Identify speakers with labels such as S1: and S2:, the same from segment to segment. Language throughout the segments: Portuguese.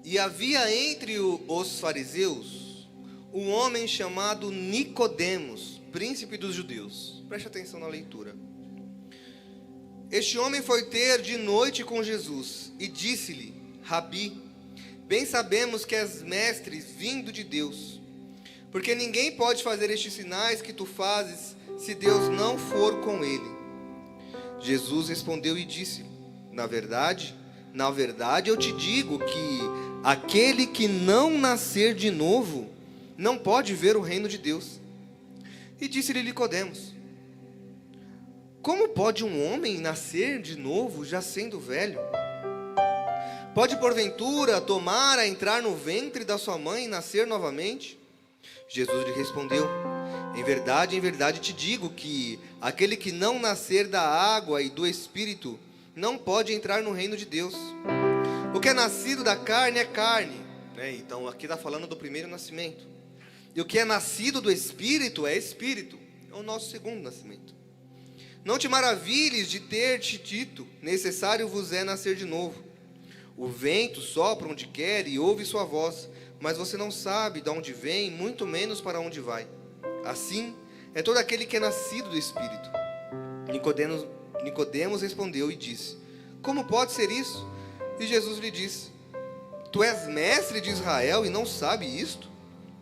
S1: E havia entre os fariseus um homem chamado Nicodemos, príncipe dos judeus. Preste atenção na leitura. Este homem foi ter de noite com Jesus e disse-lhe: Rabi, bem sabemos que és mestre vindo de Deus, porque ninguém pode fazer estes sinais que tu fazes se Deus não for com ele. Jesus respondeu e disse: na verdade eu te digo que aquele que não nascer de novo não pode ver o reino de Deus. E disse-lhe Nicodemos: como pode um homem nascer de novo já sendo velho? Pode porventura tomar a entrar no ventre da sua mãe e nascer novamente? Jesus lhe respondeu: em verdade te digo que aquele que não nascer da água e do Espírito não pode entrar no reino de Deus. O que é nascido da carne é carne, né? Então aqui está falando do primeiro nascimento. E o que é nascido do Espírito é Espírito, é o nosso segundo nascimento. Não te maravilhes de ter te dito: necessário vos é nascer de novo. O vento sopra onde quer e ouve sua voz, mas você não sabe de onde vem, muito menos para onde vai. Assim é todo aquele que é nascido do Espírito. Nicodemos respondeu e disse: como pode ser isso? E Jesus lhe disse: tu és mestre de Israel e não sabe isto?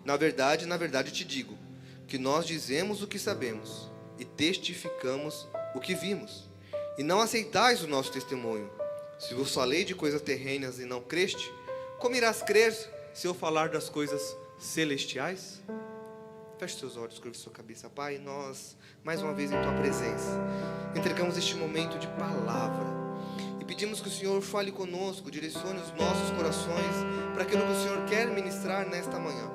S1: Na verdade te digo, que nós dizemos o que sabemos e testificamos o que vimos, e não aceitais o nosso testemunho. Se vos falei de coisas terrenas e não creste, como irás crer se eu falar das coisas celestiais? Feche seus olhos, curve sua cabeça. Pai, nós, mais uma vez em Tua presença, entregamos este momento de palavra e pedimos que o Senhor fale conosco, direcione os nossos corações para aquilo que o Senhor quer ministrar nesta manhã.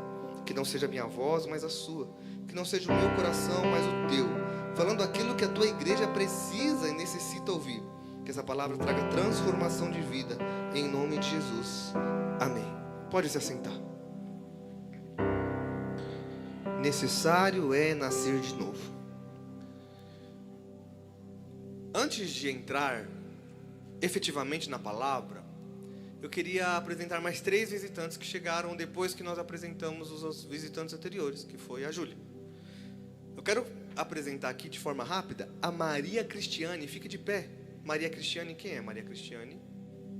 S1: Que não seja a minha voz, mas a sua. Que não seja o meu coração, mas o teu, falando aquilo que a Tua igreja precisa e necessita ouvir. Que essa palavra traga transformação de vida, em nome de Jesus. Amém. Pode se assentar. Necessário é nascer de novo. Antes de entrar efetivamente na palavra, eu queria apresentar mais 3 visitantes que chegaram depois que nós apresentamos os visitantes anteriores, que foi a Júlia. Eu quero apresentar aqui de forma rápida a Maria Cristiane. Fique de pé. Maria Cristiane, quem é Maria Cristiane?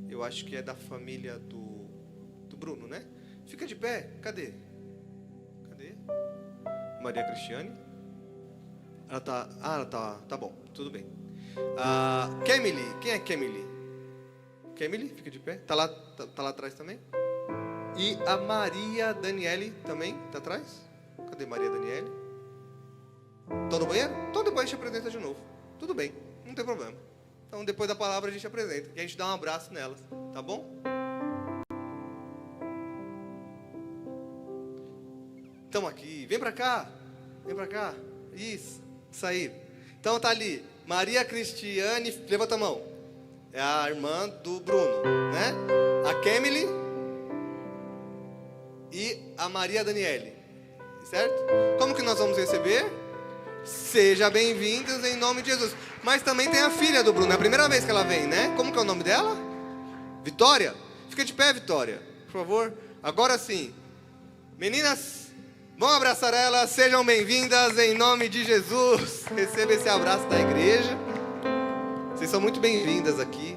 S1: Eu acho que é da família do Bruno, né? Fica de pé. Cadê? Maria Cristiane? Ela tá bom, tudo bem. Kemily, quem é Kemily? Kemily, fica de pé. Tá lá atrás também. E a Maria Daniele também, tá atrás? Cadê Maria Daniele? Estão no banheiro? Então depois a gente apresenta de novo. Tudo bem, não tem problema. Então depois da palavra a gente apresenta. E a gente dá um abraço nelas, tá bom? Estamos aqui, vem pra cá. Isso aí. Então tá ali, Maria Cristiane, levanta a mão. É a irmã do Bruno, né? A Kemily e a Maria Daniele, certo? Como que nós vamos receber? Seja bem-vindos em nome de Jesus. Mas também tem a filha do Bruno, é a primeira vez que ela vem, né? Como que é o nome dela? Vitória? Fica de pé, Vitória, por favor. Agora sim, meninas, vão abraçar ela, sejam bem-vindas em nome de Jesus. Receba esse abraço da igreja. Vocês são muito bem-vindas aqui.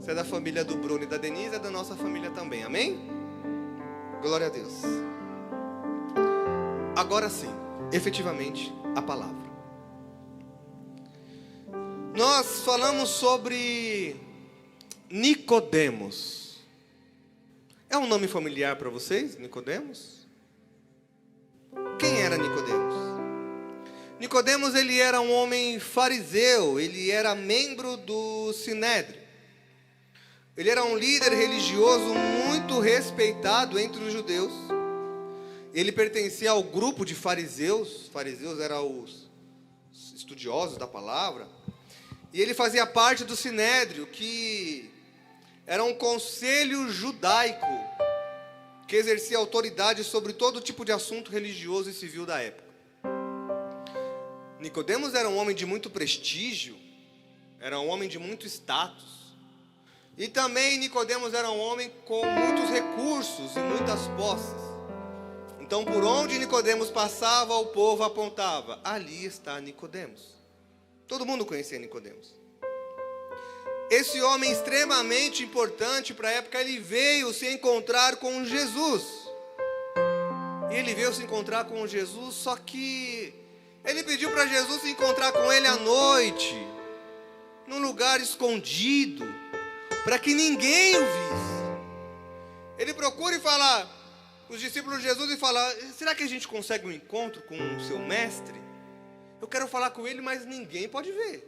S1: Você é da família do Bruno e da Denise, é da nossa família também, amém? Glória a Deus. Agora sim, efetivamente, a palavra. Nós falamos sobre Nicodemos. É um nome familiar para vocês, Nicodemos? Quem era Nicodemos? Nicodemos, ele era um homem fariseu, ele era membro do Sinédrio. Ele era um líder religioso muito respeitado entre os judeus. Ele pertencia ao grupo de fariseus. Fariseus eram os estudiosos da palavra. E ele fazia parte do Sinédrio, que era um conselho judaico que exercia autoridade sobre todo tipo de assunto religioso e civil da época. Nicodemos era um homem de muito prestígio, era um homem de muito status. E também Nicodemos era um homem com muitos recursos e muitas posses. Então, por onde Nicodemos passava, o povo apontava: ali está Nicodemos. Todo mundo conhecia Nicodemos. Esse homem extremamente importante para a época, ele veio se encontrar com Jesus. Ele veio se encontrar com Jesus, só que ele pediu para Jesus se encontrar com ele à noite, num lugar escondido, para que ninguém o visse. Ele procura e fala, os discípulos de Jesus, e fala: será que a gente consegue um encontro com o seu mestre? Eu quero falar com ele, mas ninguém pode ver.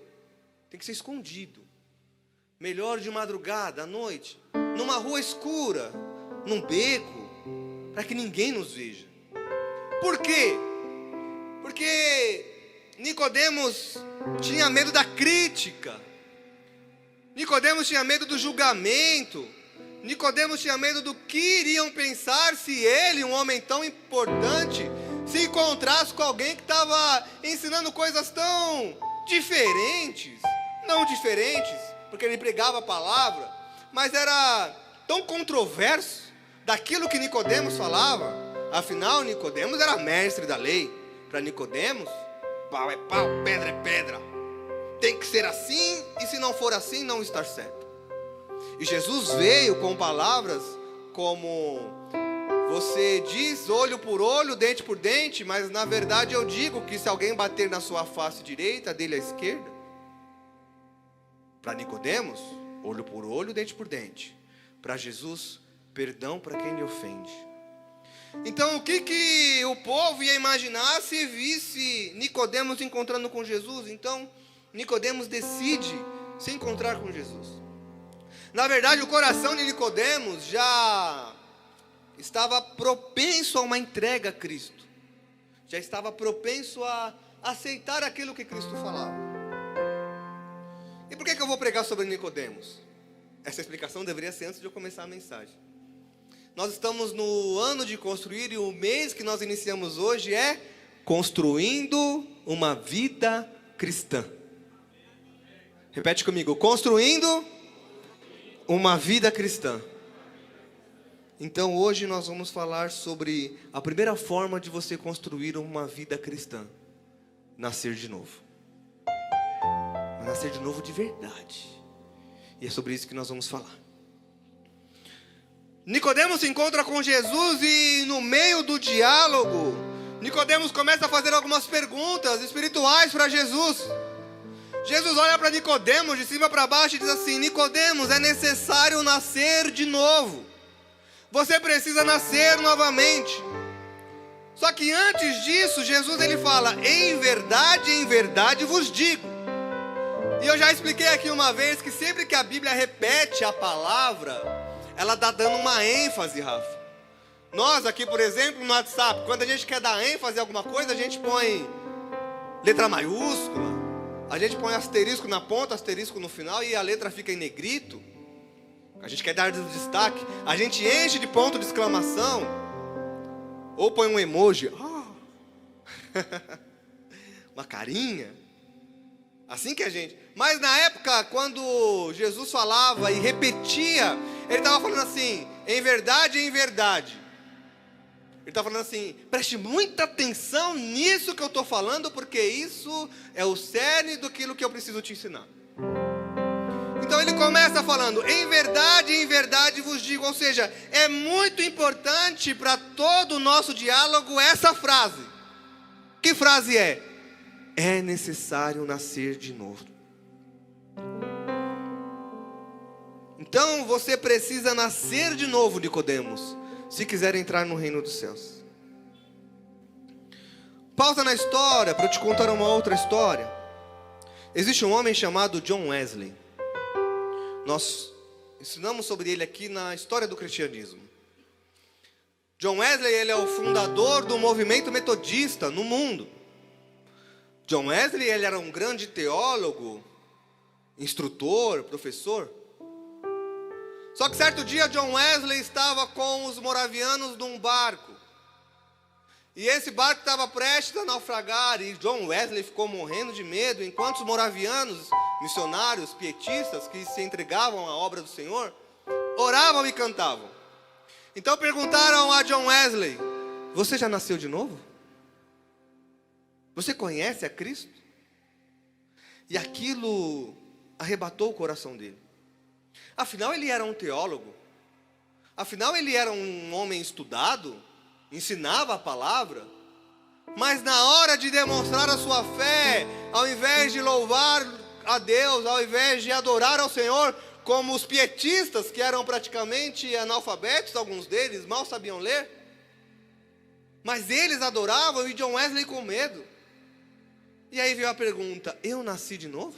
S1: Tem que ser escondido. Melhor de madrugada, à noite, numa rua escura, num beco, para que ninguém nos veja. Por quê? Porque Nicodemos tinha medo da crítica. Nicodemos tinha medo do julgamento. Nicodemos tinha medo do que iriam pensar se ele, um homem tão importante, se encontrasse com alguém que estava ensinando coisas tão diferentes. Não diferentes, porque ele pregava a palavra, mas era tão controverso daquilo que Nicodemos falava. Afinal, Nicodemos era mestre da lei. Para Nicodemos, pau é pau, pedra é pedra. Tem que ser assim, e se não for assim, não está certo. E Jesus veio com palavras como: você diz olho por olho, dente por dente, mas na verdade eu digo que se alguém bater na sua face direita, dele à esquerda. Para Nicodemos, olho por olho, dente por dente. Para Jesus, perdão para quem lhe ofende. Então, o que o povo ia imaginar se visse Nicodemos encontrando com Jesus? Então, Nicodemos decide se encontrar com Jesus. Na verdade, o coração de Nicodemos já estava propenso a uma entrega a Cristo. Já estava propenso a aceitar aquilo que Cristo falava. E por que eu vou pregar sobre Nicodemos? Essa explicação deveria ser antes de eu começar a mensagem. Nós estamos no ano de construir, e o mês que nós iniciamos hoje é Construindo uma Vida Cristã. Repete comigo: construindo uma vida cristã. Então hoje nós vamos falar sobre a primeira forma de você construir uma vida cristã: nascer de novo. Mas nascer de novo de verdade. E é sobre isso que nós vamos falar. Nicodemos se encontra com Jesus e no meio do diálogo, Nicodemos começa a fazer algumas perguntas espirituais para Jesus. Jesus olha para Nicodemos de cima para baixo e diz assim: Nicodemos, é necessário nascer de novo. Você precisa nascer novamente. Só que antes disso, Jesus ele fala: em verdade vos digo. E eu já expliquei aqui uma vez que sempre que a Bíblia repete a palavra, ela está dando uma ênfase, Rafa. Nós aqui, por exemplo, no WhatsApp, quando a gente quer dar ênfase em alguma coisa, a gente põe letra maiúscula, a gente põe asterisco na ponta, asterisco no final, e a letra fica em negrito. A gente quer dar destaque, a gente enche de ponto de exclamação, ou põe um emoji, uma carinha. Assim que a gente... Mas na época, quando Jesus falava e repetia, ele estava falando assim: em verdade. Ele estava falando assim: preste muita atenção nisso que eu estou falando, porque isso é o cerne daquilo que eu preciso te ensinar. Então ele começa falando: em verdade vos digo. Ou seja, é muito importante para todo o nosso diálogo essa frase. Que frase é? É necessário nascer de novo. Então você precisa nascer de novo, Nicodemos, se quiser entrar no reino dos céus. Pausa na história para eu te contar uma outra história. Existe um homem chamado John Wesley. Nós ensinamos sobre ele aqui na história do cristianismo. John Wesley, ele é o fundador do movimento metodista no mundo. John Wesley, ele era um grande teólogo, instrutor, professor. Só que certo dia John Wesley estava com os moravianos num barco. E esse barco estava prestes a naufragar, e John Wesley ficou morrendo de medo, enquanto os moravianos, missionários, pietistas, que se entregavam à obra do Senhor, oravam e cantavam. Então perguntaram a John Wesley: você já nasceu de novo? Você conhece a Cristo? E aquilo arrebatou o coração dele. Afinal, ele era um teólogo. Afinal, ele era um homem estudado, ensinava a palavra. Mas na hora de demonstrar a sua fé, ao invés de louvar a Deus, ao invés de adorar ao Senhor, como os pietistas, que eram praticamente analfabetos, alguns deles mal sabiam ler, mas eles adoravam, e John Wesley com medo. E aí veio a pergunta: eu nasci de novo?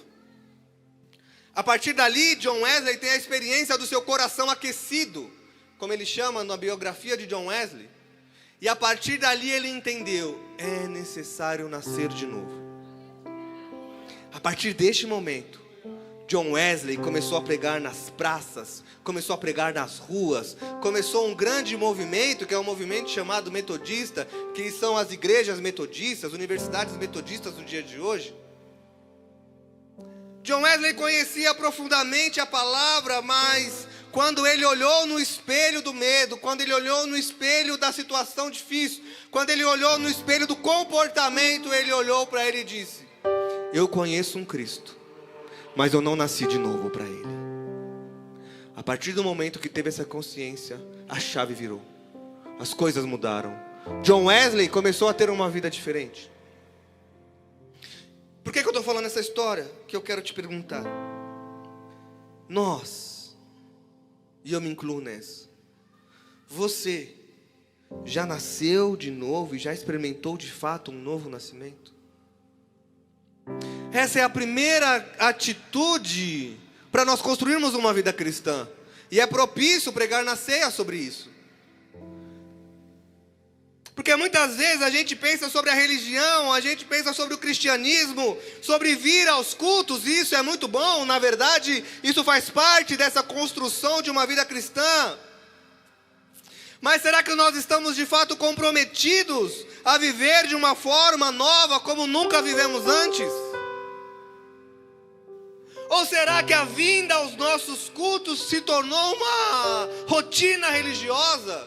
S1: A partir dali, John Wesley tem a experiência do seu coração aquecido, como ele chama na biografia de John Wesley. E a partir dali ele entendeu: é necessário nascer de novo. A partir deste momento, John Wesley começou a pregar nas praças, começou a pregar nas ruas, começou um grande movimento, que é um movimento chamado metodista, que são as igrejas metodistas, universidades metodistas do dia de hoje. John Wesley conhecia profundamente a palavra, mas quando ele olhou no espelho do medo, quando ele olhou no espelho da situação difícil, quando ele olhou no espelho do comportamento, ele olhou para ele e disse: eu conheço um Cristo, mas eu não nasci de novo para Ele. A partir do momento que teve essa consciência, a chave virou. As coisas mudaram. John Wesley começou a ter uma vida diferente. Por que eu estou falando essa história? Que eu quero te perguntar. Nós, e eu me incluo nessa, você já nasceu de novo e já experimentou de fato um novo nascimento? Essa é a primeira atitude para nós construirmos uma vida cristã. E é propício pregar na ceia sobre isso. Porque muitas vezes a gente pensa sobre a religião, a gente pensa sobre o cristianismo, sobre vir aos cultos, e isso é muito bom. Na verdade, isso faz parte dessa construção de uma vida cristã. Mas será que nós estamos de fato comprometidos a viver de uma forma nova como nunca vivemos antes? Ou será que a vinda aos nossos cultos se tornou uma rotina religiosa?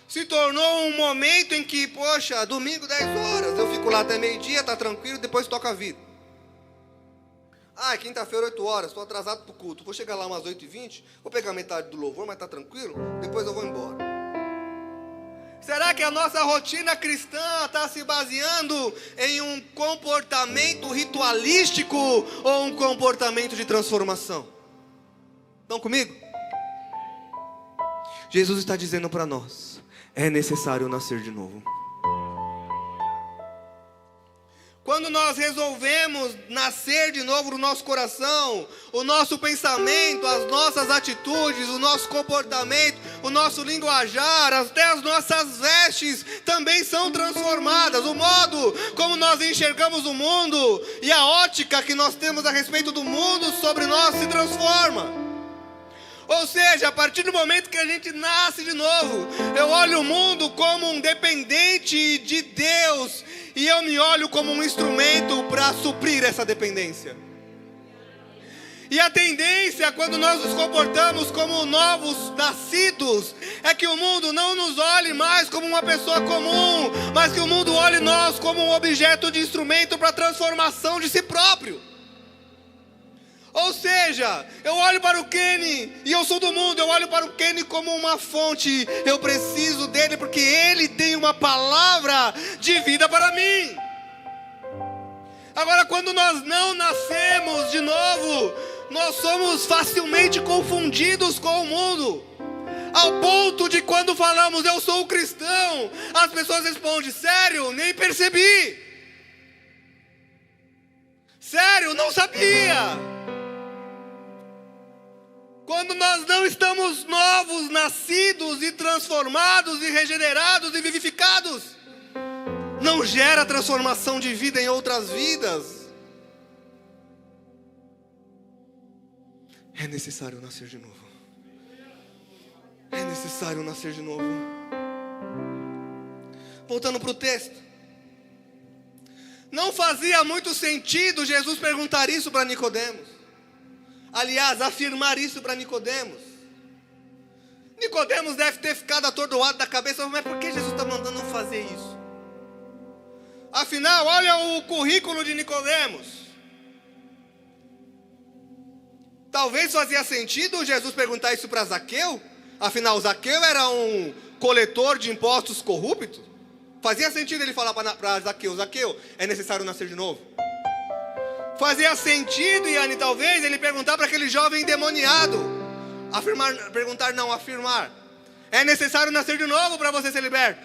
S1: Se tornou um momento em que, poxa, domingo 10 horas, eu fico lá até meio-dia, tá tranquilo, depois toca a vida. Quinta-feira 8 horas, estou atrasado para o culto, vou chegar lá umas 8h20, vou pegar metade do louvor, mas tá tranquilo, depois eu vou embora. Será que a nossa rotina cristã está se baseando em um comportamento ritualístico ou um comportamento de transformação? Estão comigo? Jesus está dizendo para nós: é necessário nascer de novo. Quando nós resolvemos nascer de novo no nosso coração, o nosso pensamento, as nossas atitudes, o nosso comportamento, o nosso linguajar, até as nossas vestes também são transformadas. O modo como nós enxergamos o mundo e a ótica que nós temos a respeito do mundo sobre nós se transforma. Ou seja, a partir do momento que a gente nasce de novo, eu olho o mundo como um dependente de Deus, e eu me olho como um instrumento para suprir essa dependência. E a tendência, quando nós nos comportamos como novos nascidos, é que o mundo não nos olhe mais como uma pessoa comum, mas que o mundo olhe nós como um objeto de instrumento para a transformação de si próprio. Ou seja, eu olho para o Kenny, e eu sou do mundo, eu olho para o Kenny como uma fonte, eu preciso dele porque ele tem uma palavra de vida para mim. Agora, quando nós não nascemos de novo, nós somos facilmente confundidos com o mundo, ao ponto de quando falamos eu sou cristão, as pessoas respondem: sério? Nem percebi. Sério? Não sabia. Quando nós não estamos novos, nascidos e transformados e regenerados e vivificados, não gera transformação de vida em outras vidas. É necessário nascer de novo. É necessário nascer de novo. Voltando para o texto. Não fazia muito sentido Jesus perguntar isso para Nicodemos. Aliás, afirmar isso para Nicodemos. Nicodemos deve ter ficado atordoado da cabeça, mas por que Jesus está mandando fazer isso? Afinal, olha o currículo de Nicodemos. Talvez fazia sentido Jesus perguntar isso para Zaqueu. Afinal, Zaqueu era um coletor de impostos corrupto. Fazia sentido ele falar para Zaqueu: Zaqueu, é necessário nascer de novo. Fazia sentido, Iane, talvez ele perguntar para aquele jovem endemoniado. Afirmar. É necessário nascer de novo para você ser liberto.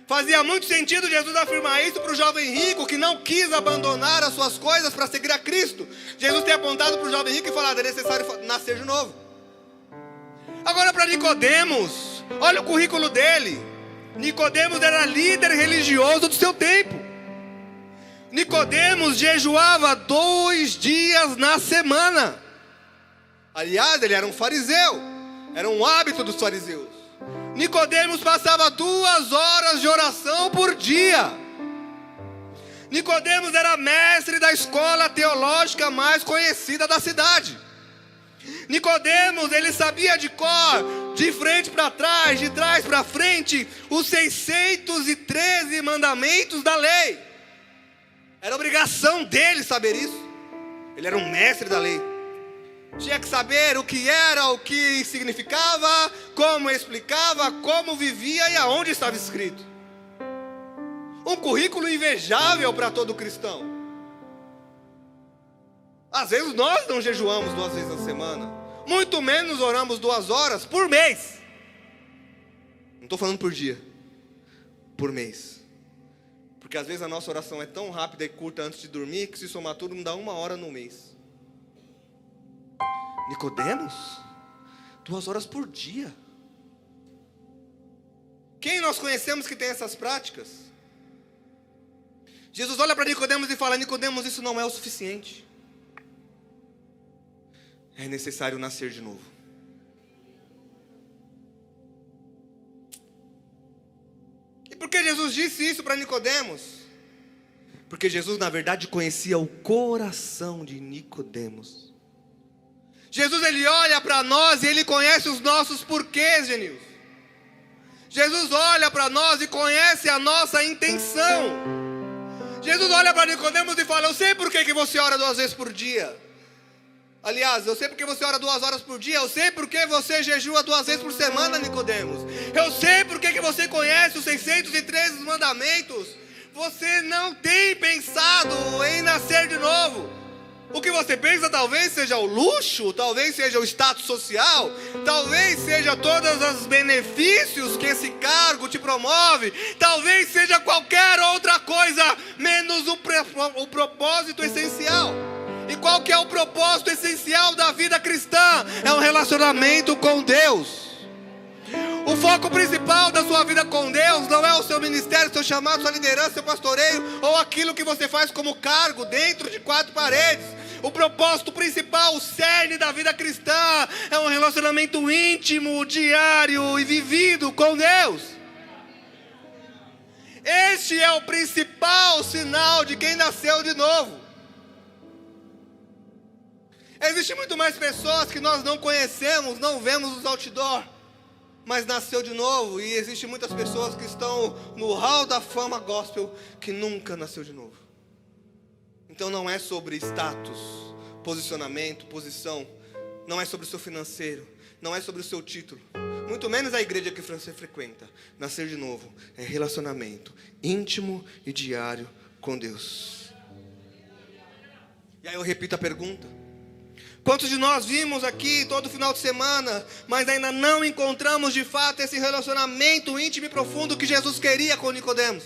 S1: Fazia muito sentido Jesus afirmar isso para o jovem rico que não quis abandonar as suas coisas para seguir a Cristo. Jesus tem apontado para o jovem rico e falado: é necessário nascer de novo. Agora para Nicodemos, olha o currículo dele. Nicodemos era líder religioso do seu tempo. Nicodemos jejuava 2 dias na semana. Aliás, ele era um fariseu. Era um hábito dos fariseus. Nicodemos passava 2 horas de oração por dia. Nicodemos era mestre da escola teológica mais conhecida da cidade. Nicodemos, ele sabia de cor, de frente para trás, de trás para frente, os 613 mandamentos da lei. Era obrigação dele saber isso. Ele era um mestre da lei. Tinha que saber o que era, o que significava, como explicava, como vivia e aonde estava escrito. Um currículo invejável para todo cristão. Às vezes nós não jejuamos 2 vezes na semana. Muito menos oramos 2 horas por mês. Não estou falando por dia. Por mês. Porque às vezes a nossa oração é tão rápida e curta antes de dormir que se somar tudo não dá 1 hora no mês. Nicodemos? 2 horas por dia. Quem nós conhecemos que tem essas práticas? Jesus olha para Nicodemos e fala: Nicodemos, isso não é o suficiente. É necessário nascer de novo. E por que Jesus disse isso para Nicodemos? Porque Jesus, na verdade, conhecia o coração de Nicodemos. Jesus, ele olha para nós e ele conhece os nossos porquês, Genil. Jesus olha para nós e conhece a nossa intenção. Jesus olha para Nicodemos e fala: eu sei por que você ora 2 vezes por dia. Aliás, eu sei porque você ora 2 horas por dia. Eu sei porque você jejua 2 vezes por semana, Nicodemos. Eu sei porque você conhece os 613 mandamentos. Você não tem pensado em nascer de novo. O que você pensa talvez seja o luxo, talvez seja o status social, talvez seja todos os benefícios que esse cargo te promove, talvez seja qualquer outra coisa, menos o propósito essencial. E qual que é o propósito essencial da vida cristã? É um relacionamento com Deus. O foco principal da sua vida com Deus não é o seu ministério, seu chamado, sua liderança, seu pastoreio, ou aquilo que você faz como cargo dentro de 4 paredes. O propósito principal, o cerne da vida cristã, é um relacionamento íntimo, diário e vivido com Deus. Este é o principal sinal de quem nasceu de novo. Existem muito mais pessoas que nós não conhecemos, não vemos os outdoor, mas nasceu de novo. E existem muitas pessoas que estão no hall da fama gospel que nunca nasceu de novo. Então não é sobre status, posicionamento, posição. Não é sobre o seu financeiro, não é sobre o seu título, muito menos a igreja que você frequenta. Nascer de novo é relacionamento íntimo e diário com Deus. E aí eu repito a pergunta: quantos de nós vimos aqui todo final de semana, mas ainda não encontramos de fato esse relacionamento íntimo e profundo que Jesus queria com Nicodemos?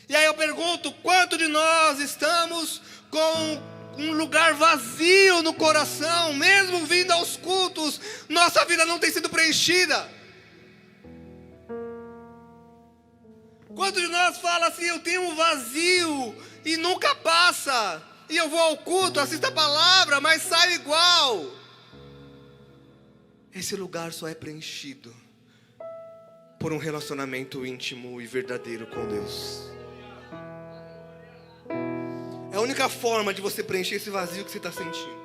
S1: E aí eu pergunto: quanto de nós estamos com um lugar vazio no coração, mesmo vindo aos cultos, nossa vida não tem sido preenchida? Quanto de nós fala assim: eu tenho um vazio e nunca passa? E eu vou ao culto, assisto a palavra, mas saio igual. Esse lugar só é preenchido por um relacionamento íntimo e verdadeiro com Deus. É a única forma de você preencher esse vazio que você está sentindo.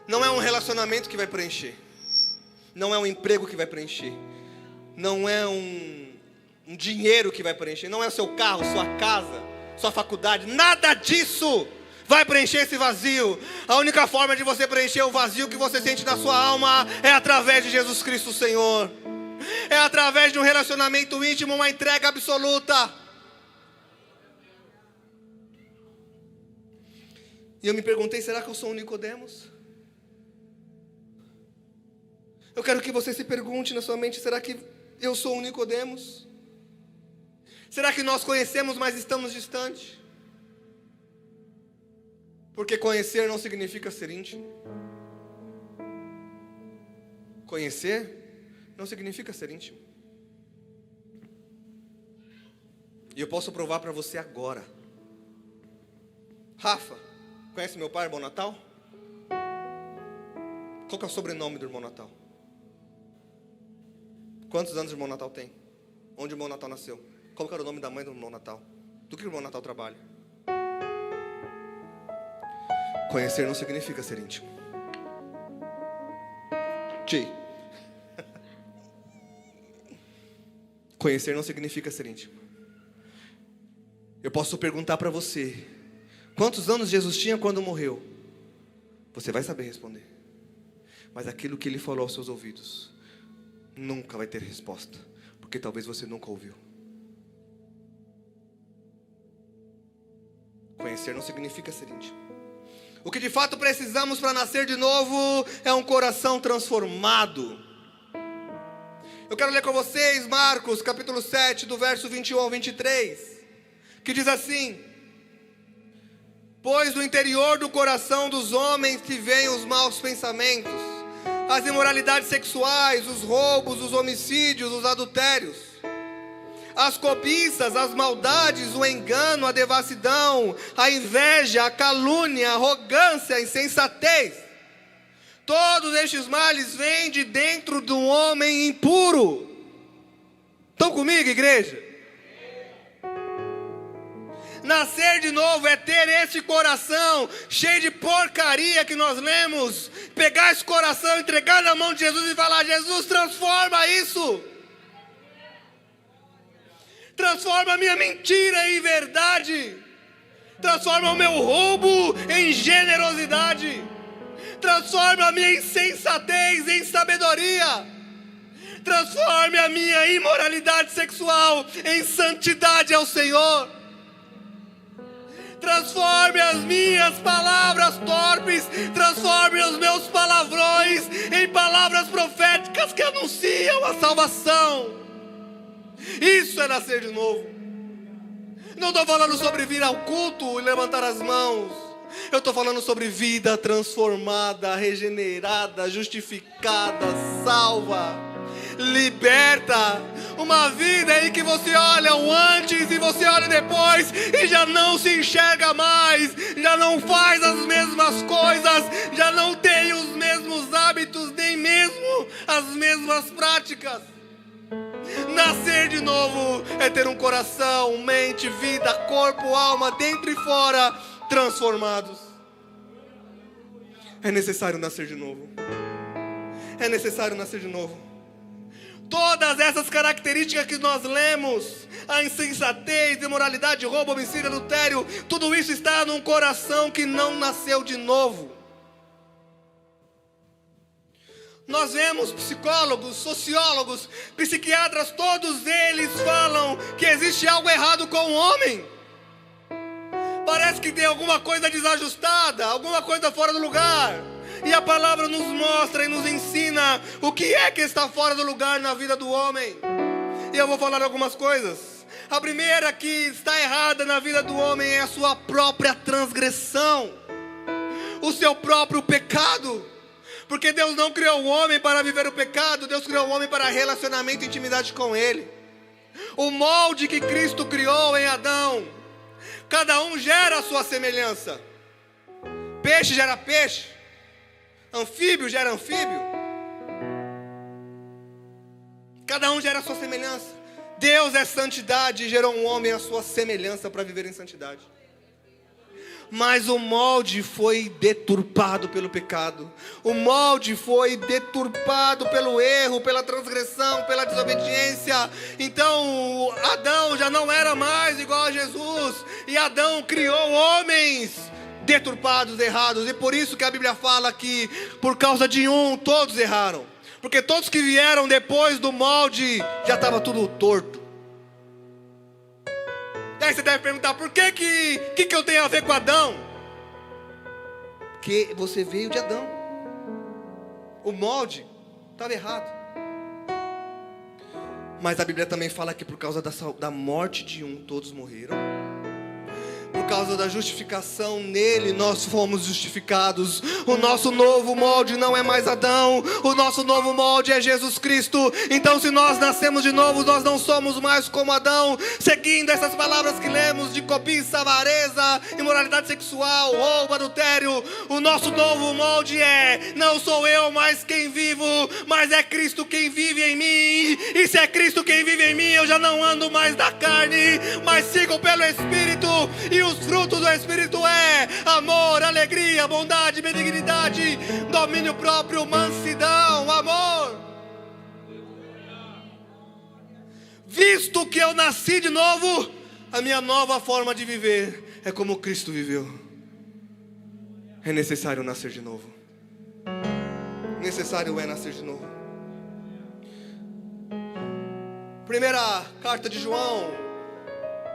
S1: Não é um relacionamento que vai preencher. Não é um emprego que vai preencher. Não é um dinheiro que vai preencher. Não é o seu carro, sua casa, sua faculdade. Nada disso vai preencher esse vazio. A única forma de você preencher o vazio que você sente na sua alma é através de Jesus Cristo, Senhor. É através de um relacionamento íntimo, uma entrega absoluta. E eu me perguntei, será que eu sou um Nicodemos? Eu quero que você se pergunte na sua mente, será que eu sou um Nicodemos? Será que nós conhecemos, mas estamos distantes? Porque conhecer não significa ser íntimo. Conhecer não significa ser íntimo. E eu posso provar para você agora. Rafa, conhece meu pai, irmão Natal? Qual que é o sobrenome do irmão Natal? Quantos anos o irmão Natal tem? Onde o irmão Natal nasceu? Qual que era o nome da mãe do irmão Natal? Do que o irmão Natal trabalha? Conhecer não significa ser íntimo. Conhecer não significa ser íntimo. Eu posso perguntar para você, quantos anos Jesus tinha quando morreu? Você vai saber responder. Mas aquilo que ele falou aos seus ouvidos nunca vai ter resposta, porque talvez você nunca ouviu. Conhecer não significa ser íntimo. O que de fato precisamos para nascer de novo é um coração transformado. Eu quero ler com vocês Marcos capítulo 7, do verso 21 ao 23, que diz assim: pois do interior do coração dos homens que vêm os maus pensamentos, as imoralidades sexuais, os roubos, os homicídios, os adultérios, as cobiças, as maldades, o engano, a devassidão, a inveja, a calúnia, a arrogância, a insensatez. Todos estes males vêm de dentro de um homem impuro. Estão comigo, igreja? Nascer de novo é ter esse coração cheio de porcaria que nós lemos. Pegar esse coração, entregar na mão de Jesus e falar: Jesus, transforma isso. Transforma a minha mentira em verdade. Transforma o meu roubo em generosidade. Transforma a minha insensatez em sabedoria. Transforme a minha imoralidade sexual em santidade ao Senhor. Transforme as minhas palavras torpes, transforme os meus palavrões em palavras proféticas que anunciam a salvação. Isso é nascer de novo. Não estou falando sobre vir ao culto e levantar as mãos. Eu estou falando sobre vida transformada, regenerada, justificada, salva, liberta. Uma vida em que você olha o antes e você olha depois e já não se enxerga mais, já não faz as mesmas coisas, já não tem os mesmos hábitos, nem mesmo as mesmas práticas. Nascer de novo é ter um coração, mente, vida, corpo, alma, dentro e fora, transformados. É necessário nascer de novo. É necessário nascer de novo. Todas essas características que nós lemos, a insensatez, imoralidade, roubo, homicídio, adultério, tudo isso está num coração que não nasceu de novo. Nós vemos psicólogos, sociólogos, psiquiatras, todos eles falam que existe algo errado com o homem. Parece que tem alguma coisa desajustada, alguma coisa fora do lugar. E a palavra nos mostra e nos ensina o que é que está fora do lugar na vida do homem. E eu vou falar algumas coisas. A primeira que está errada na vida do homem é a sua própria transgressão, o seu próprio pecado. Porque Deus não criou o homem para viver o pecado, Deus criou o homem para relacionamento e intimidade com Ele. O molde que Cristo criou em Adão, cada um gera a sua semelhança. Peixe gera peixe, anfíbio gera anfíbio. Cada um gera a sua semelhança. Deus é santidade e gerou um homem à sua semelhança para viver em santidade. Mas o molde foi deturpado pelo pecado. O molde foi deturpado pelo erro, pela transgressão, pela desobediência. Então Adão já não era mais igual a Jesus. E Adão criou homens deturpados, errados. E por isso que a Bíblia fala que por causa de um, todos erraram. Porque todos que vieram depois do molde já estava tudo torto. E aí você deve perguntar, por que eu tenho a ver com Adão? Porque você veio de Adão. O molde estava errado. Mas a Bíblia também fala que por causa da morte de um, todos morreram. Por causa da justificação nele, nós fomos justificados. O nosso novo molde não é mais Adão. O nosso novo molde é Jesus Cristo. Então se nós nascemos de novo, nós não somos mais como Adão. Seguindo essas palavras que lemos de cobiça, avareza, imoralidade sexual, roubo, adultério. O nosso novo molde é: não sou eu mais quem vivo, mas é Cristo quem vive em mim. E se é Cristo quem vive em mim, eu já não ando mais da carne, mas sigo pelo Espírito. E os frutos do Espírito é amor, alegria, bondade, benignidade, domínio próprio, mansidão, amor. Visto que eu nasci de novo, a minha nova forma de viver é como Cristo viveu. É necessário nascer de novo. Necessário é nascer de novo. Primeira carta de João,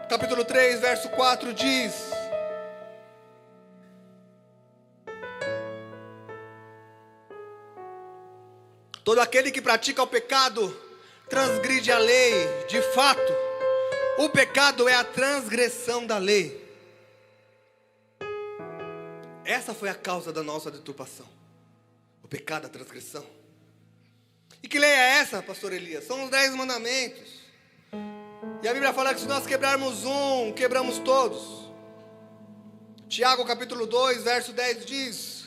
S1: capítulo 3, verso 4 diz: todo aquele que pratica o pecado transgride a lei. De fato, o pecado é a transgressão da lei. Essa foi a causa da nossa deturpação. O pecado, a transgressão. E que lei é essa, pastor Elias? São os 10 mandamentos. E a Bíblia fala que se nós quebrarmos um, quebramos todos. Tiago capítulo 2, verso 10 diz: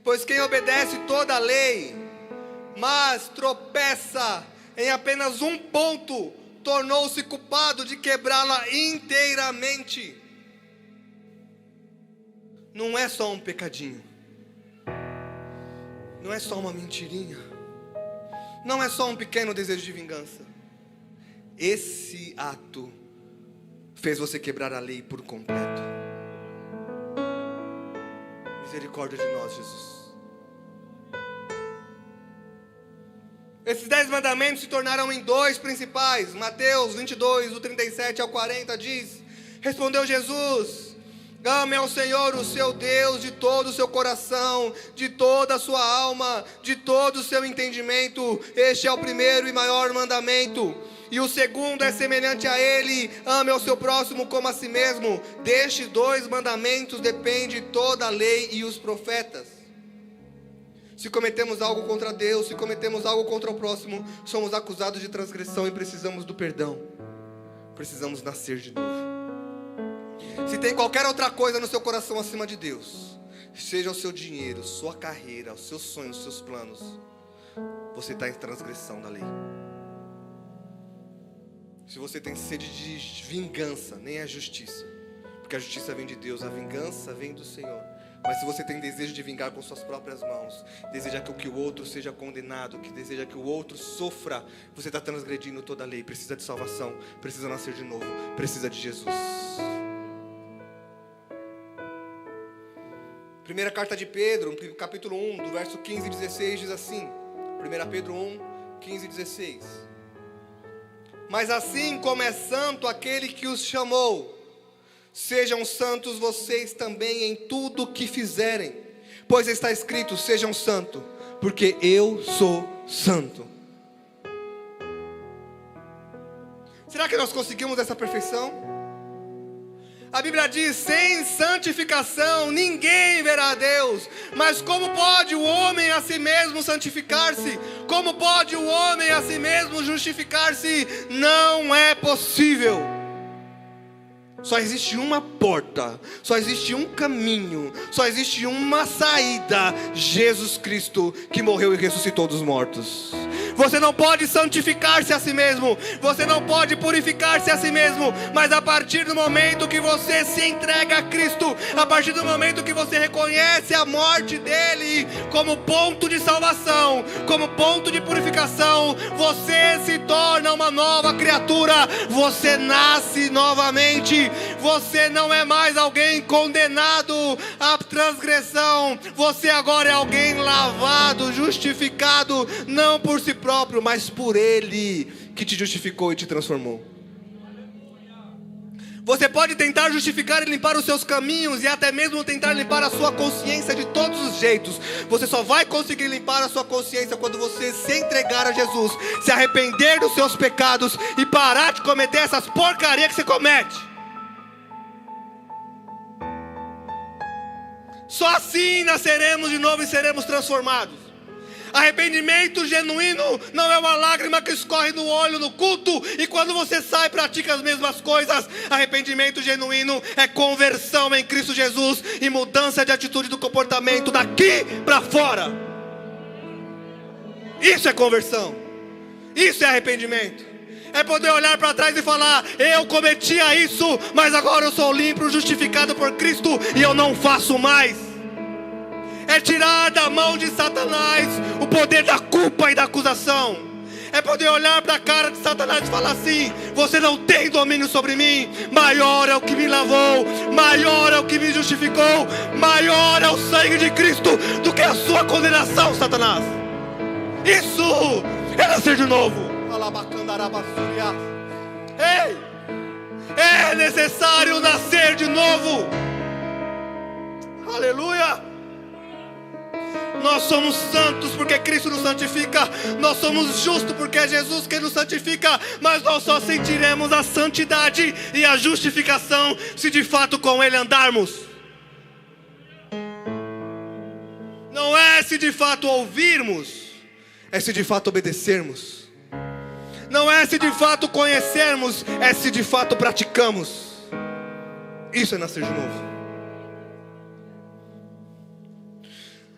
S1: pois quem obedece toda a lei, mas tropeça em apenas um ponto, tornou-se culpado de quebrá-la inteiramente. Não é só um pecadinho. Não é só uma mentirinha. Não é só um pequeno desejo de vingança. Esse ato fez você quebrar a lei por completo. Misericórdia de nós, Jesus. Esses 10 mandamentos se tornaram em 2 principais. Mateus 22, do 37 ao 40 diz: respondeu Jesus: ame ao Senhor o seu Deus de todo o seu coração, de toda a sua alma, de todo o seu entendimento. Este é o primeiro e maior mandamento. E o segundo é semelhante a ele: ame ao seu próximo como a si mesmo. Destes 2 mandamentos depende toda a lei e os profetas. Se cometemos algo contra Deus, se cometemos algo contra o próximo, somos acusados de transgressão e precisamos do perdão. Precisamos nascer de novo. Se tem qualquer outra coisa no seu coração acima de Deus, seja o seu dinheiro, sua carreira, os seus sonhos, os seus planos, você está em transgressão da lei. Se você tem sede de vingança, nem é justiça, porque a justiça vem de Deus, a vingança vem do Senhor. Mas se você tem desejo de vingar com suas próprias mãos, deseja que o outro seja condenado, que deseja que o outro sofra, você está transgredindo toda a lei. Precisa de salvação, precisa nascer de novo, precisa de Jesus. Primeira carta de Pedro, capítulo 1, do verso 15 e 16 diz assim: 1 Pedro 1, 15 e 16: mas assim como é santo aquele que os chamou, sejam santos vocês também em tudo que fizerem, pois está escrito: sejam santos, porque eu sou santo. Será que nós conseguimos essa perfeição? A Bíblia diz: sem santificação ninguém verá a Deus. Mas como pode o homem a si mesmo santificar-se? Como pode o homem a si mesmo justificar-se? Não é possível. Só existe uma porta, só existe um caminho, só existe uma saída: Jesus Cristo, que morreu e ressuscitou dos mortos. Você não pode santificar-se a si mesmo. Você não pode purificar-se a si mesmo. Mas a partir do momento que você se entrega a Cristo, a partir do momento que você reconhece a morte dele como ponto de salvação, como ponto de purificação, você se torna uma nova criatura. Você nasce novamente. Você não é mais alguém condenado à transgressão. Você agora é alguém lavado, justificado, não por si próprio, mas por ele que te justificou e te transformou. Você pode tentar justificar e limpar os seus caminhos, e até mesmo tentar limpar a sua consciência de todos os jeitos. Você só vai conseguir limpar a sua consciência quando você se entregar a Jesus, se arrepender dos seus pecados e parar de cometer essas porcarias que você comete. Só assim nasceremos de novo e seremos transformados. Arrependimento genuíno não é uma lágrima que escorre no olho no culto e quando você sai pratica as mesmas coisas. Arrependimento genuíno é conversão em Cristo Jesus e mudança de atitude do comportamento daqui para fora. Isso é conversão. Isso é arrependimento. É poder olhar para trás e falar: eu cometia isso, mas agora eu sou limpo, justificado por Cristo e eu não faço mais. É tirar da mão de Satanás o poder da culpa e da acusação. É poder olhar para a cara de Satanás e falar assim: você não tem domínio sobre mim. Maior é o que me lavou, maior é o que me justificou, maior é o sangue de Cristo do que a sua condenação, Satanás. Isso é nascer de novo. Ei, é necessário nascer de novo. Aleluia. Nós somos santos porque Cristo nos santifica. Nós somos justos porque é Jesus quem nos santifica. Mas nós só sentiremos a santidade e a justificação se de fato com Ele andarmos. Não é se de fato ouvirmos, é se de fato obedecermos. Não é se de fato conhecermos, é se de fato praticamos. Isso é nascer de novo.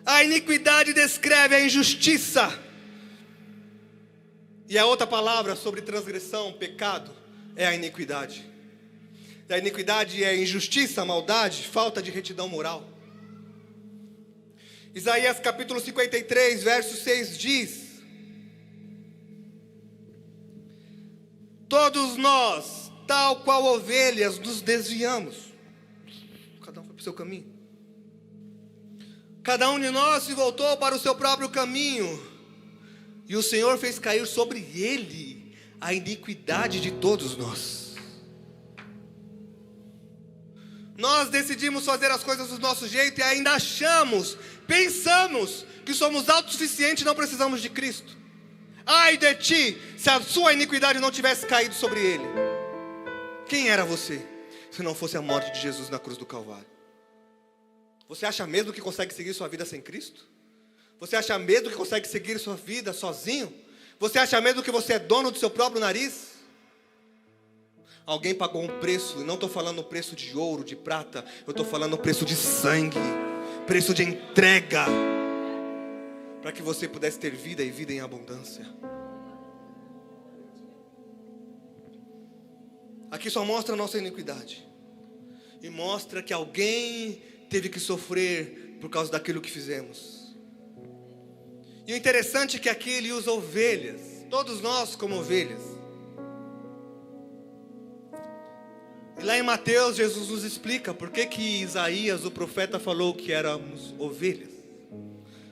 S1: A iniquidade descreve a injustiça. E a outra palavra sobre transgressão, pecado, é a iniquidade. E a iniquidade é injustiça, maldade, falta de retidão moral. Isaías capítulo 53, verso 6 diz: todos nós, tal qual ovelhas, nos desviamos. Cada um foi para o seu caminho. Cada um de nós se voltou para o seu próprio caminho, e o Senhor fez cair sobre ele a iniquidade de todos nós. Nós decidimos fazer as coisas do nosso jeito e ainda pensamos que somos autossuficientes e não precisamos de Cristo. Ai de ti, se a sua iniquidade não tivesse caído sobre ele. Quem era você, se não fosse a morte de Jesus na cruz do Calvário? Você acha mesmo que consegue seguir sua vida sem Cristo? Você acha mesmo que consegue seguir sua vida sozinho? Você acha mesmo que você é dono do seu próprio nariz? Alguém pagou um preço, e não estou falando o preço de ouro, de prata, eu estou falando o preço de sangue, preço de entrega, para que você pudesse ter vida e vida em abundância. Aqui só mostra a nossa iniquidade, e mostra que alguém teve que sofrer por causa daquilo que fizemos. E o interessante é que aqui ele usa ovelhas, todos nós como ovelhas. E lá em Mateus, Jesus nos explica por que Isaías, o profeta, falou que éramos ovelhas.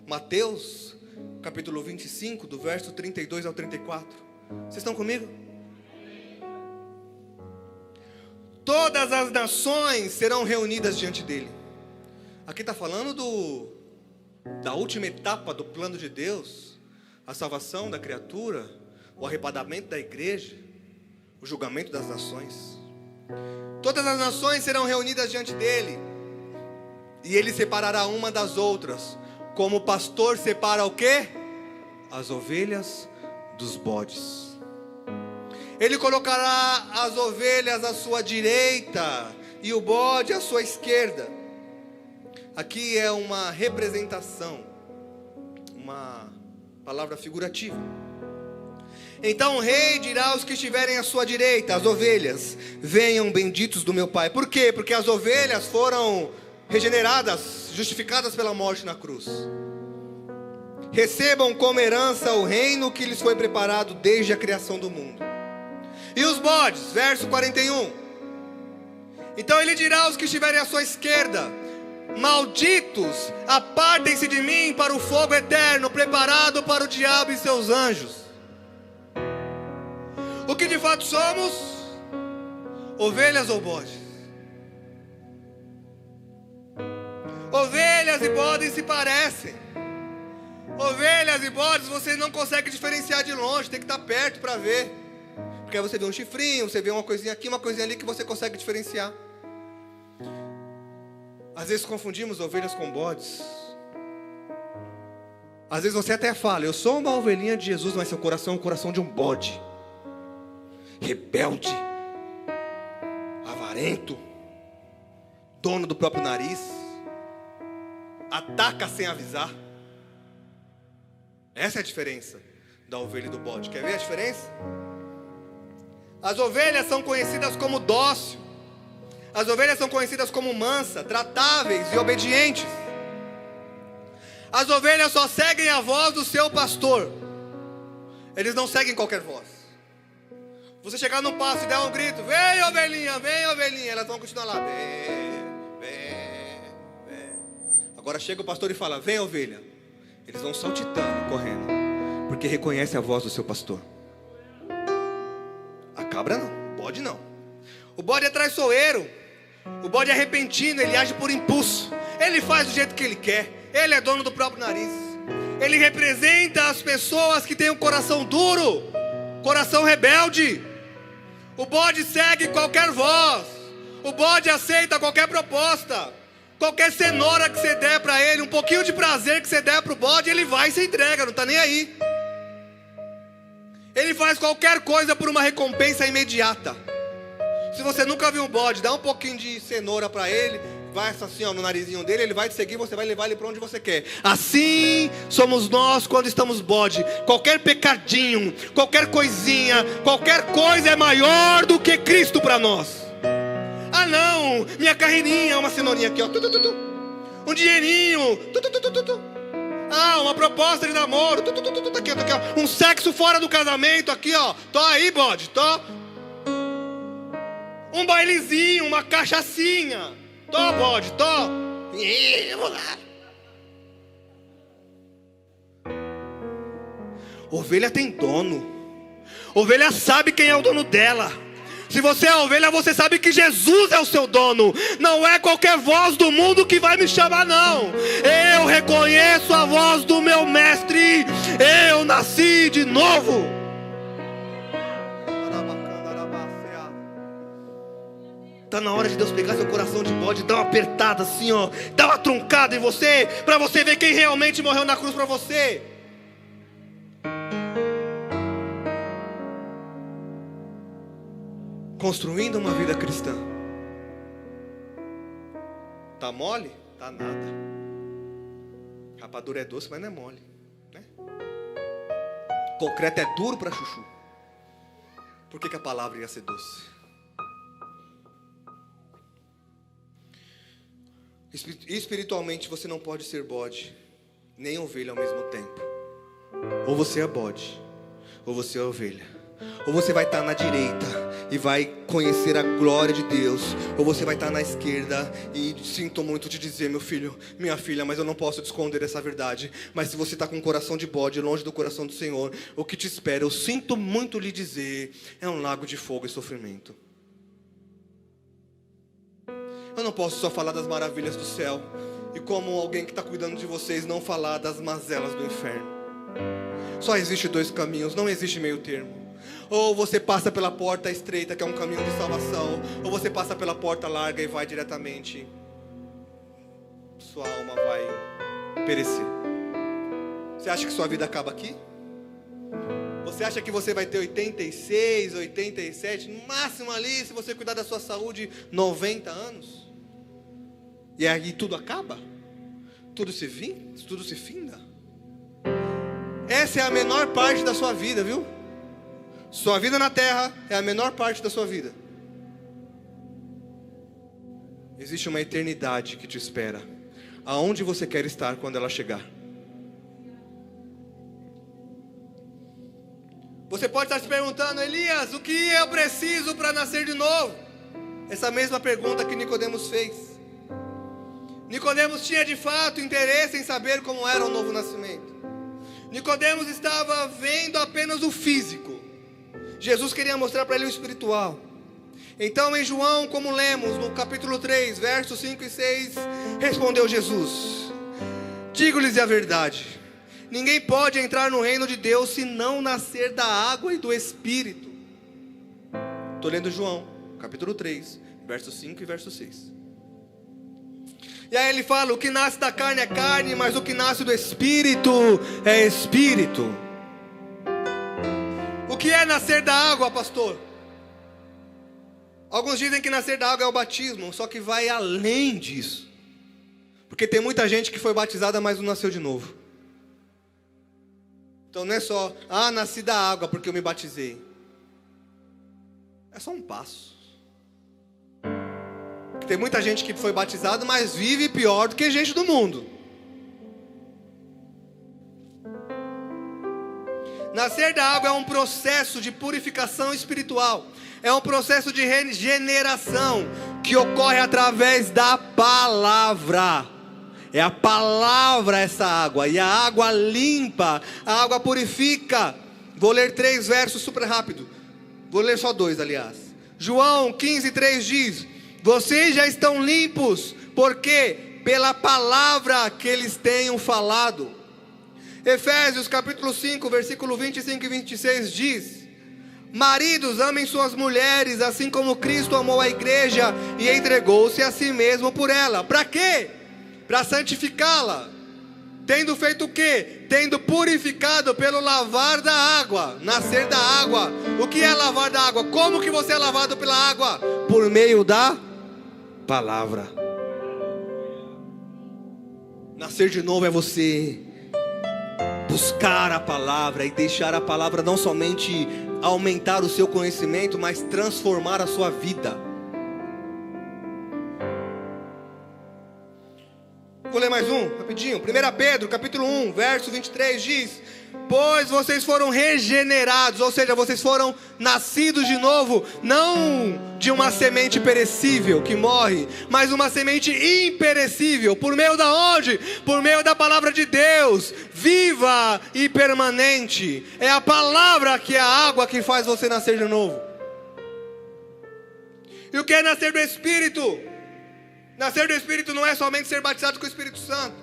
S1: Mateus, capítulo 25, do verso 32 ao 34. Vocês estão comigo? Todas as nações serão reunidas diante dele. Aqui está falando da última etapa do plano de Deus, a salvação da criatura, o arrebatamento da igreja, o julgamento das nações. Todas as nações serão reunidas diante dele, e ele separará uma das outras, como o pastor separa o quê? As ovelhas dos bodes. Ele colocará as ovelhas à sua direita e o bode à sua esquerda. Aqui é uma representação, uma palavra figurativa. Então o rei dirá aos que estiverem à sua direita, as ovelhas: venham, benditos do meu Pai. Por quê? Porque as ovelhas foram regeneradas, justificadas pela morte na cruz. Recebam como herança o reino que lhes foi preparado desde a criação do mundo. E os bodes, verso 41. Então ele dirá aos que estiverem à sua esquerda: malditos, apartem-se de mim para o fogo eterno, preparado para o diabo e seus anjos. O que de fato somos? Ovelhas ou bodes? Ovelhas e bodes se parecem. Ovelhas e bodes você não consegue diferenciar de longe, tem que estar perto para ver. Porque aí você vê um chifrinho, você vê uma coisinha aqui, uma coisinha ali que você consegue diferenciar. Às vezes confundimos ovelhas com bodes. Às vezes você até fala: eu sou uma ovelhinha de Jesus, mas seu coração é o coração de um bode. Rebelde, avarento, dono do próprio nariz, ataca sem avisar. Essa é a diferença da ovelha e do bode. Quer ver a diferença? As ovelhas são conhecidas como dócil. As ovelhas são conhecidas como mansa, tratáveis e obedientes. As ovelhas só seguem a voz do seu pastor. Eles não seguem qualquer voz. Você chegar no pasto e der um grito: vem ovelhinha, elas vão continuar lá. Vem. Agora chega o pastor e fala: vem ovelha. Eles vão saltitando, correndo, porque reconhece a voz do seu pastor. A cabra não, o bode não. O bode é traiçoeiro. O bode é repentino, ele age por impulso. Ele faz do jeito que ele quer. Ele é dono do próprio nariz. Ele representa as pessoas que têm um coração duro, coração rebelde. O bode segue qualquer voz. O bode aceita qualquer proposta. Qualquer cenoura que você der para ele, um pouquinho de prazer que você der para o bode, ele vai e se entrega, não está nem aí. Ele faz qualquer coisa por uma recompensa imediata. Se você nunca viu um bode, dá um pouquinho de cenoura para ele, vai assim ó, no narizinho dele, ele vai te seguir, você vai levar ele para onde você quer. Assim somos nós quando estamos bode. Qualquer pecadinho, qualquer coisinha, qualquer coisa é maior do que Cristo para nós. Ah não, minha carreirinha, uma cenourinha aqui ó, um dinheirinho, ah, uma proposta de namoro, aqui, ó. Um sexo fora do casamento aqui ó, tô aí bode, tô. Um bailezinho, uma cachaçinha, tô bode, tô. Vamos lá. Ovelha tem dono. Ovelha sabe quem é o dono dela. Se você é ovelha, você sabe que Jesus é o seu dono. Não é qualquer voz do mundo que vai me chamar, não. Eu reconheço a voz do meu mestre. Eu nasci de novo. Está na hora de Deus pegar seu coração de bode e dar uma apertada assim, ó. Dar uma truncada em você, para você ver quem realmente morreu na cruz para você. Construindo uma vida cristã. Tá mole? Tá nada. Rapadura é doce, mas não é mole, né? Concreto é duro para chuchu. Por que a palavra ia ser doce? Espiritualmente você não pode ser bode nem ovelha ao mesmo tempo. Ou você é bode, ou você é ovelha. Ou você vai estar na direita e vai conhecer a glória de Deus, ou você vai estar na esquerda e sinto muito te dizer, meu filho, minha filha, mas eu não posso te esconder essa verdade. Mas se você está com o coração de bode, longe do coração do Senhor, o que te espera, eu sinto muito lhe dizer, é um lago de fogo e sofrimento. Eu não posso só falar das maravilhas do céu e como alguém que está cuidando de vocês não falar das mazelas do inferno. Só existe dois caminhos, não existe meio termo. Ou você passa pela porta estreita, que é um caminho de salvação, ou você passa pela porta larga e vai diretamente. Sua alma vai perecer. Você acha que sua vida acaba aqui? Você acha que você vai ter 86, 87, no máximo ali, se você cuidar da sua saúde, 90 anos? E aí tudo acaba? Tudo se finda? Essa é a menor parte da sua vida, viu? Sua vida na terra é a menor parte da sua vida. Existe uma eternidade que te espera. Aonde você quer estar quando ela chegar? Você pode estar se perguntando: Elias, o que eu preciso para nascer de novo? Essa mesma pergunta que Nicodemos fez. Nicodemos tinha de fato interesse em saber como era o novo nascimento. Nicodemos estava vendo apenas o físico. Jesus queria mostrar para ele o espiritual. Então em João, como lemos no capítulo 3, versos 5 e 6, respondeu Jesus: digo-lhes a verdade, ninguém pode entrar no reino de Deus se não nascer da água e do Espírito. Estou lendo João, capítulo 3, versos 5 e verso 6. E aí ele fala: o que nasce da carne é carne, mas o que nasce do Espírito é Espírito. O que é nascer da água, pastor? Alguns dizem que nascer da água é o batismo, só que vai além disso. Porque tem muita gente que foi batizada, mas não nasceu de novo. Então não é só: nasci da água porque eu me batizei. É só um passo. Tem muita gente que foi batizada, mas vive pior do que gente do mundo. Nascer da água é um processo de purificação espiritual. É um processo de regeneração que ocorre através da palavra. É a palavra essa água. E a água limpa, a água purifica. Vou ler 3 versos super rápido. Vou ler só 2, aliás. João 15:3 diz: vocês já estão limpos, porque pela palavra que eles tenham falado. Efésios capítulo 5, versículo 25 e 26 diz: maridos, amem suas mulheres, assim como Cristo amou a igreja e entregou-se a si mesmo por ela. Para quê? Para santificá-la. Tendo feito o quê? Tendo purificado pelo lavar da água. Nascer da água. O que é lavar da água? Como que você é lavado pela água? Por meio da palavra. Nascer de novo é você buscar a palavra e deixar a palavra não somente aumentar o seu conhecimento, mas transformar a sua vida. Vou ler mais um, rapidinho. 1 Pedro, capítulo 1, verso 23 diz: pois vocês foram regenerados, ou seja, vocês foram nascidos de novo, não de uma semente perecível que morre, mas uma semente imperecível. Por meio da onde? Por meio da palavra de Deus, viva e permanente. É a palavra que é a água que faz você nascer de novo. E o que é nascer do Espírito? Nascer do Espírito não é somente ser batizado com o Espírito Santo.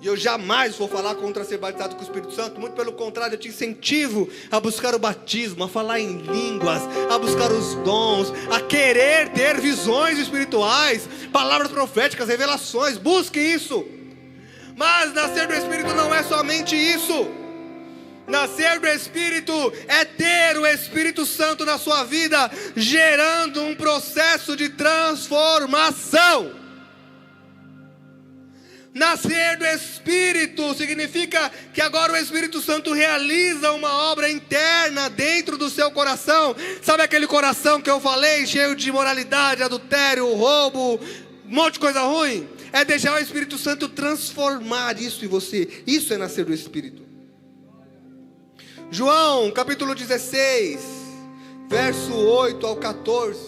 S1: E eu jamais vou falar contra ser batizado com o Espírito Santo. Muito pelo contrário, eu te incentivo a buscar o batismo, a falar em línguas, a buscar os dons, a querer ter visões espirituais, palavras proféticas, revelações. Busque isso. Mas nascer do Espírito não é somente isso. Nascer do Espírito é ter o Espírito Santo na sua vida, gerando um processo de transformação. Nascer do Espírito significa que agora o Espírito Santo realiza uma obra interna dentro do seu coração. Sabe aquele coração que eu falei, cheio de imoralidade, adultério, roubo, um monte de coisa ruim? É deixar o Espírito Santo transformar isso em você. Isso é nascer do Espírito. João capítulo 16, verso 8 ao 14.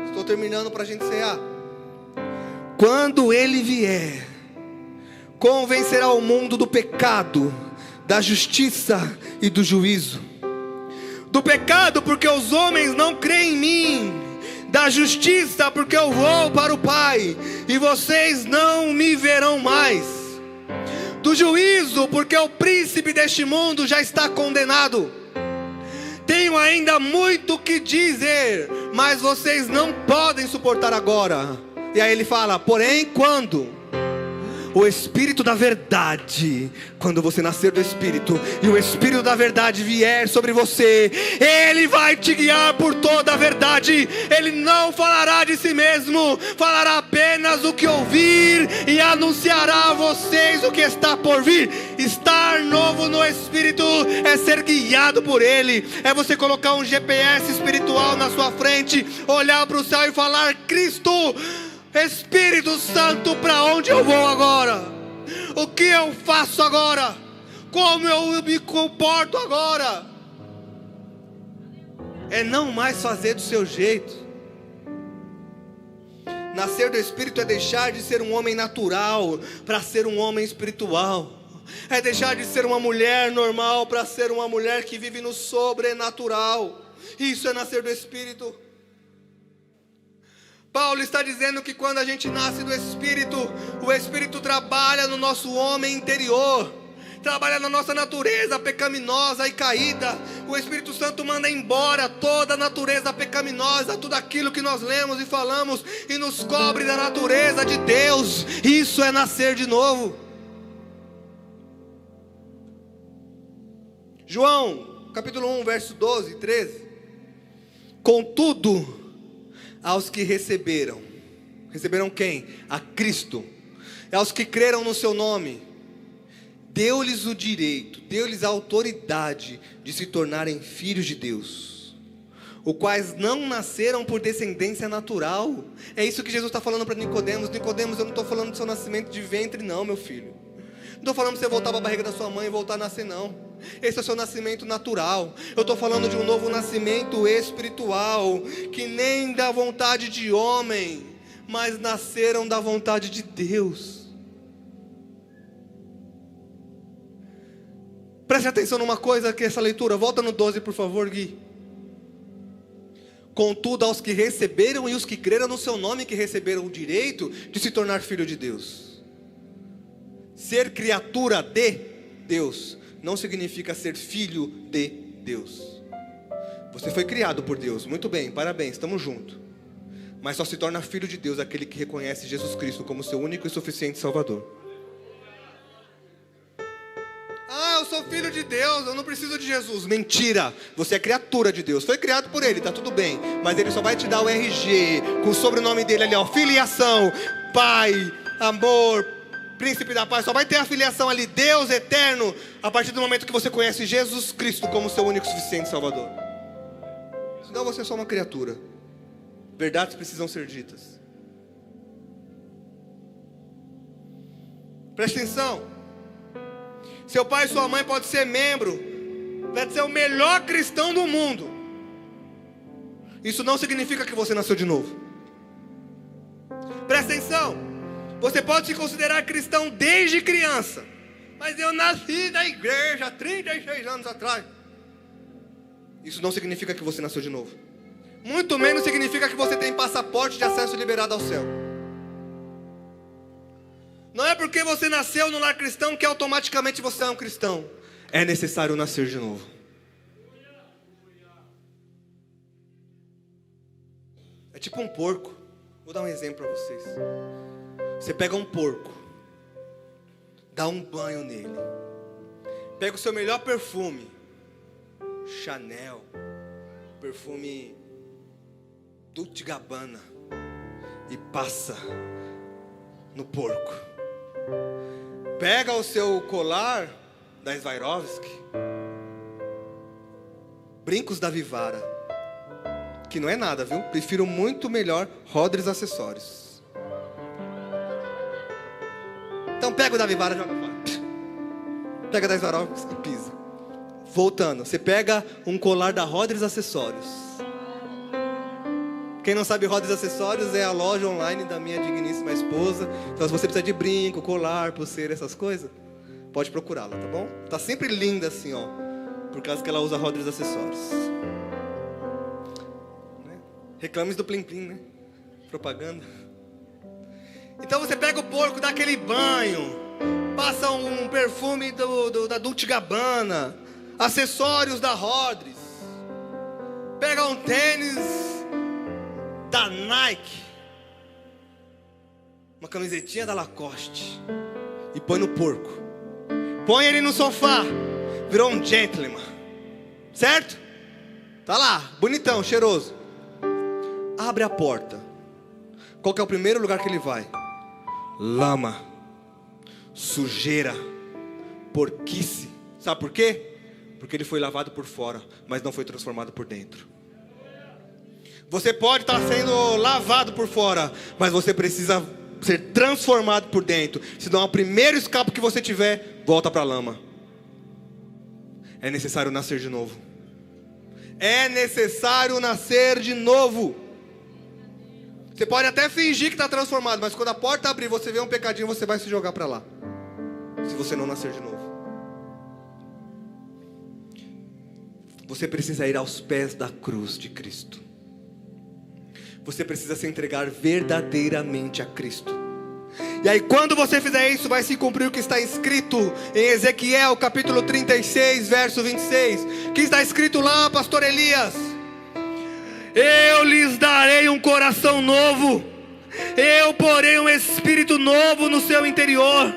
S1: Estou terminando para a gente encerrar. Quando ele vier, convencerá o mundo do pecado, da justiça e do juízo. Do pecado, porque os homens não creem em mim. Da justiça, porque eu vou para o Pai e vocês não me verão mais. Do juízo, porque o príncipe deste mundo já está condenado. Tenho ainda muito que dizer, mas vocês não podem suportar agora. E aí ele fala: porém, quando o Espírito da verdade, quando você nascer do Espírito e o Espírito da verdade vier sobre você, Ele vai te guiar por toda a verdade. Ele não falará de si mesmo, falará apenas o que ouvir e anunciará a vocês o que está por vir. Estar novo no Espírito é ser guiado por Ele, é você colocar um GPS espiritual na sua frente, olhar para o céu e falar: Cristo, Espírito Santo, para onde eu vou agora? O que eu faço agora? Como eu me comporto agora? É não mais fazer do seu jeito. Nascer do Espírito é deixar de ser um homem natural para ser um homem espiritual. É deixar de ser uma mulher normal para ser uma mulher que vive no sobrenatural. Isso é nascer do Espírito. Paulo está dizendo que quando a gente nasce do Espírito, o Espírito trabalha no nosso homem interior, trabalha na nossa natureza pecaminosa e caída. O Espírito Santo manda embora toda a natureza pecaminosa, tudo aquilo que nós lemos e falamos, e nos cobre da natureza de Deus. Isso é nascer de novo. João, capítulo 1, verso 12 e 13. Contudo, aos que receberam quem? A Cristo, aos que creram no seu nome, deu-lhes o direito, deu-lhes a autoridade de se tornarem filhos de Deus, os quais não nasceram por descendência natural. É isso que Jesus está falando para Nicodemos. Nicodemos, eu não estou falando do seu nascimento de ventre não, meu filho. Não estou falando para você voltar para a barriga da sua mãe e voltar a nascer não. Esse é o seu nascimento natural. Eu estou falando de um novo nascimento espiritual, que nem da vontade de homem, mas nasceram da vontade de Deus. Preste atenção numa coisa que essa leitura, volta no 12 por favor, Gui. Contudo, aos que receberam e os que creram no seu nome, que receberam o direito de se tornar filho de Deus. Ser criatura de Deus não significa ser filho de Deus. Você foi criado por Deus, muito bem, parabéns, estamos juntos. Mas só se torna filho de Deus aquele que reconhece Jesus Cristo como seu único e suficiente Salvador. Eu sou filho de Deus, eu não preciso de Jesus. Mentira, você é criatura de Deus, foi criado por Ele, está tudo bem. Mas Ele só vai te dar o RG, com o sobrenome dele ali, filiação, Pai, amor, Príncipe da paz. Só vai ter a filiação ali, Deus eterno, a partir do momento que você conhece Jesus Cristo como seu único e suficiente Salvador. Senão você é só uma criatura. Verdades precisam ser ditas. Preste atenção. Seu pai e sua mãe podem ser membro, pode ser o melhor cristão do mundo. Isso não significa que você nasceu de novo. Presta atenção. Você pode se considerar cristão desde criança, mas eu nasci na igreja há 36 anos atrás. Isso não significa que você nasceu de novo. Muito menos significa que você tem passaporte de acesso liberado ao céu. Não é porque você nasceu no lar cristão que automaticamente você é um cristão. É necessário nascer de novo. É tipo um porco. Vou dar um exemplo para vocês. Você pega um porco, dá um banho nele, pega o seu melhor perfume, Chanel, perfume Dolce & Gabbana, e passa no porco. Pega o seu colar da Swarovski, brincos da Vivara, que não é nada, viu? Prefiro muito melhor Rodrigues Acessórios. Então pega o da Vivara e joga fora. Pega da Swarovski e pisa. Voltando, você pega um colar da Rodrigues Acessórios. Quem não sabe, Rodrigues Acessórios é a loja online da minha digníssima esposa. Então se você precisa de brinco, colar, pulseira, essas coisas, pode procurá-la, tá bom? Tá sempre linda assim, ó, por causa que ela usa Rodrigues Acessórios. Reclames do Plim Plim, né? Propaganda. Então você pega o porco, dá aquele banho, passa um perfume da Dolce & Gabbana, acessórios da Rodrigues, pega um tênis da Nike, uma camisetinha da Lacoste, e põe no porco. Põe ele no sofá. Virou um gentleman. Certo? Tá lá, bonitão, cheiroso. Abre a porta. Qual que é o primeiro lugar que ele vai? Lama, sujeira, porquice. Sabe por quê? Porque ele foi lavado por fora, mas não foi transformado por dentro. Você pode estar sendo lavado por fora, mas você precisa ser transformado por dentro. Senão o primeiro escape que você tiver, volta para a lama. É necessário nascer de novo. É necessário nascer de novo. Você pode até fingir que está transformado, mas quando a porta abrir, você vê um pecadinho, você vai se jogar para lá. Se você não nascer de novo. Você precisa ir aos pés da cruz de Cristo. Você precisa se entregar verdadeiramente a Cristo. E aí quando você fizer isso, vai se cumprir o que está escrito em Ezequiel capítulo 36, verso 26. Que está escrito lá, pastor Elias: eu lhes darei um coração novo, eu porei um espírito novo no seu interior.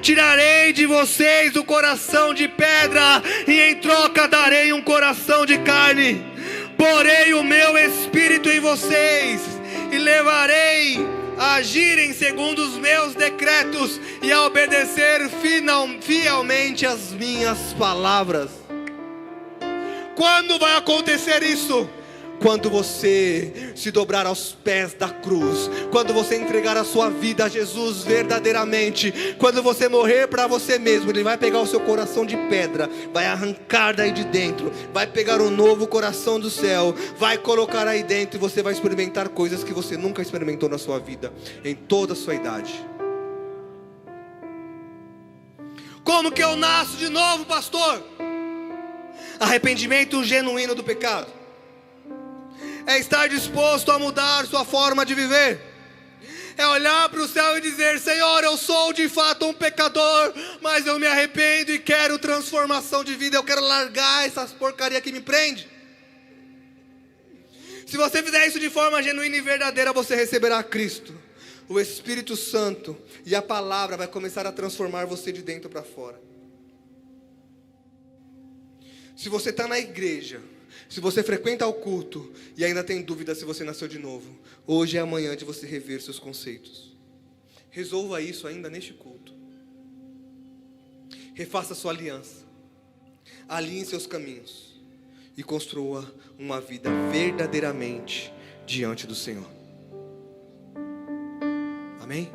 S1: Tirarei de vocês o coração de pedra, e em troca darei um coração de carne. Porei o meu espírito em vocês, e levarei a agirem segundo os meus decretos, e a obedecer fielmente as minhas palavras. Quando vai acontecer isso? Quando você se dobrar aos pés da cruz, quando você entregar a sua vida a Jesus verdadeiramente, quando você morrer para você mesmo, Ele vai pegar o seu coração de pedra, vai arrancar daí de dentro, vai pegar um novo coração do céu, vai colocar aí dentro, e você vai experimentar coisas que você nunca experimentou na sua vida, em toda a sua idade. Como que eu nasço de novo, pastor? Arrependimento genuíno do pecado. É estar disposto a mudar sua forma de viver. É olhar para o céu e dizer: Senhor, eu sou de fato um pecador, mas eu me arrependo e quero transformação de vida. Eu quero largar essas porcaria que me prende. Se você fizer isso de forma genuína e verdadeira, você receberá Cristo, o Espírito Santo, e a palavra vai começar a transformar você de dentro para fora. Se você está na igreja, se você frequenta o culto e ainda tem dúvida se você nasceu de novo, hoje é a manhã de você rever seus conceitos. Resolva isso ainda neste culto. Refaça sua aliança. Alinhe seus caminhos e construa uma vida verdadeiramente diante do Senhor. Amém?